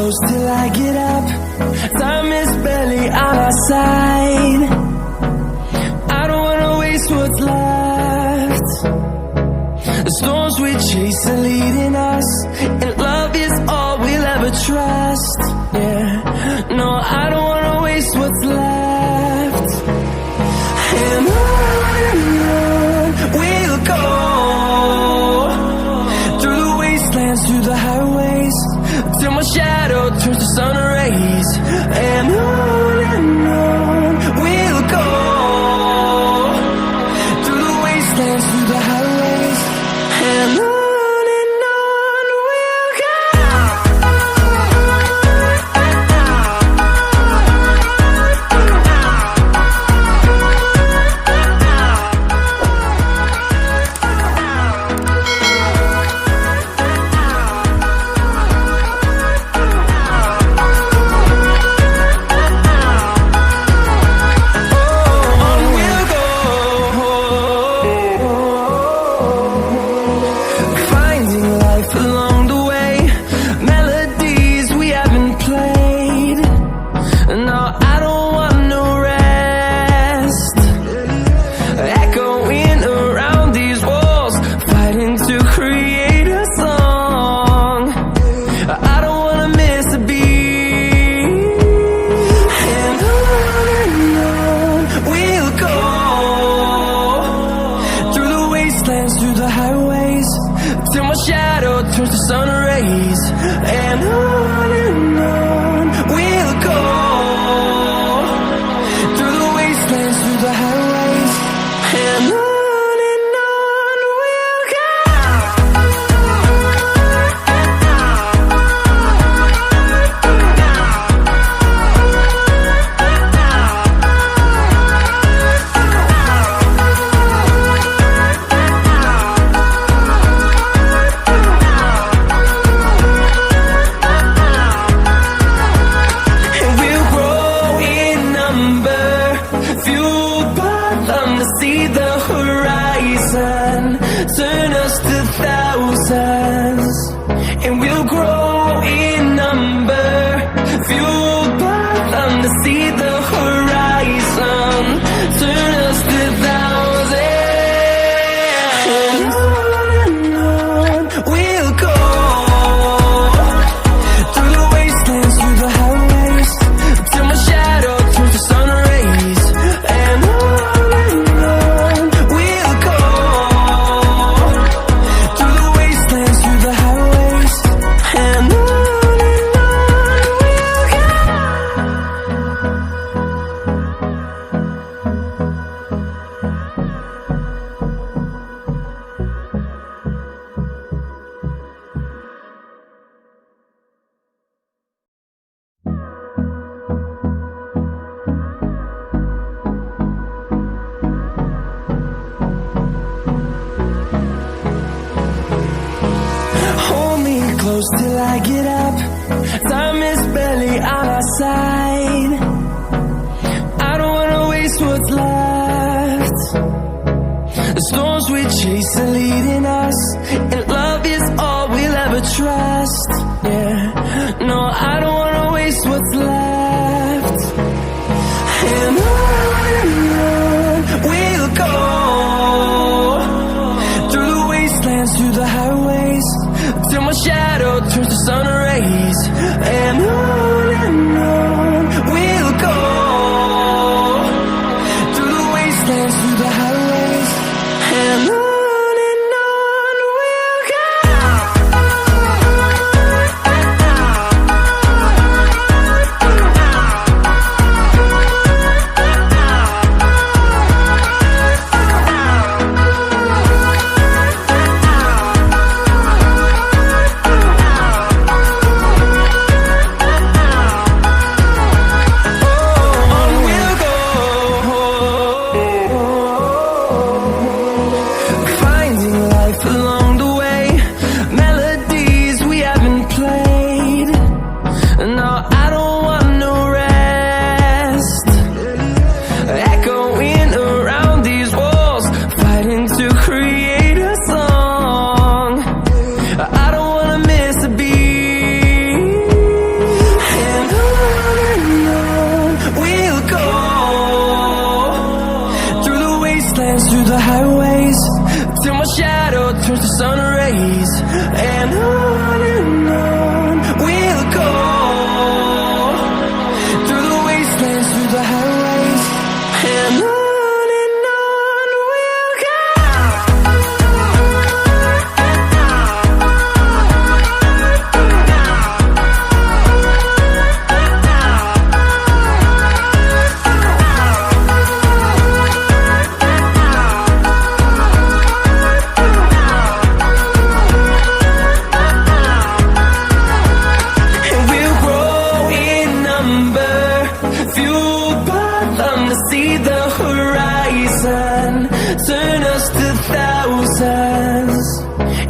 close till I get up. Time is barely on our side. I don't wanna waste what's left. The storms we chase are leading us, and love is all we'll ever trust. Yeah, no, I don't wanna waste what's left. And on we'll go, through the wastelands, through the highways, till my shadow turns to sun rays. And on we'll go, through the wastelands, through the highways, and on we'll go. Through the highways, till my shadow turns to sun rays. And on we'll go, through the wastelands, through the highways, and on we'll go. Turn us to thousands, and we'll grow in number, fueled by them to see the horizon. Turn us to thousands, and on we'll go, through the wastelands, through the highways, till my shadow turns to sun rays. And on we'll go, through the wastelands, through the highways, and on we'll go. Hold me close till I get up. Time is barely on our side. I don't wanna waste what's left. The storms we chase are leading us, and love is all we'll ever trust. Yeah, no, I don't wanna waste what's left. And on we'll go, through the wastelands, through the highways, till my shadow turns to sun rays. And on we'll go, through the wastelands, through the highways, and on the highways, till my shadow turns to sun rays. And on we'll go, through the wastelands, through the highways. And on we'll go. Turn us to thousands,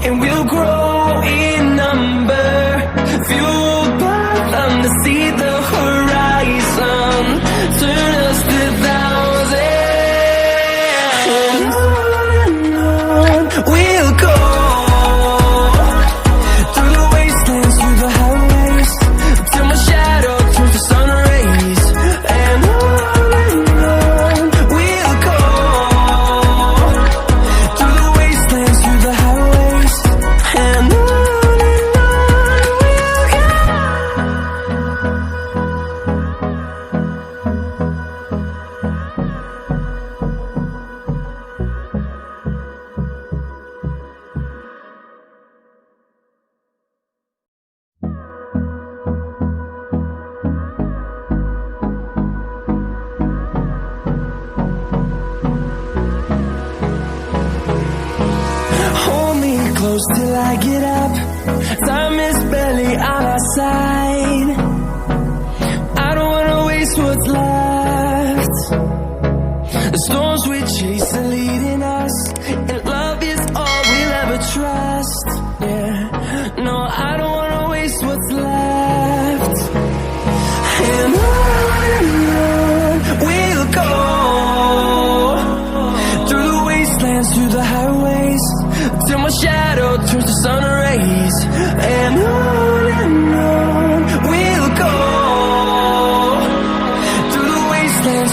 and we'll grow in number, fueled by them to see the horizon. Turn us to thousands, and on we'll go, through the wastelands, through the highways, till my shadow turns to sun rays. And on we'll go, close till I get up. Time is barely on our side. I don't wanna waste what's left. The storms we chase are leading us, and love is all we'll ever trust. Yeah, no, I don't wanna waste what's left. And on we'll go, through the wastelands, through the highways, till my shadow turns to sun rays. And on we'll go, through the wastelands,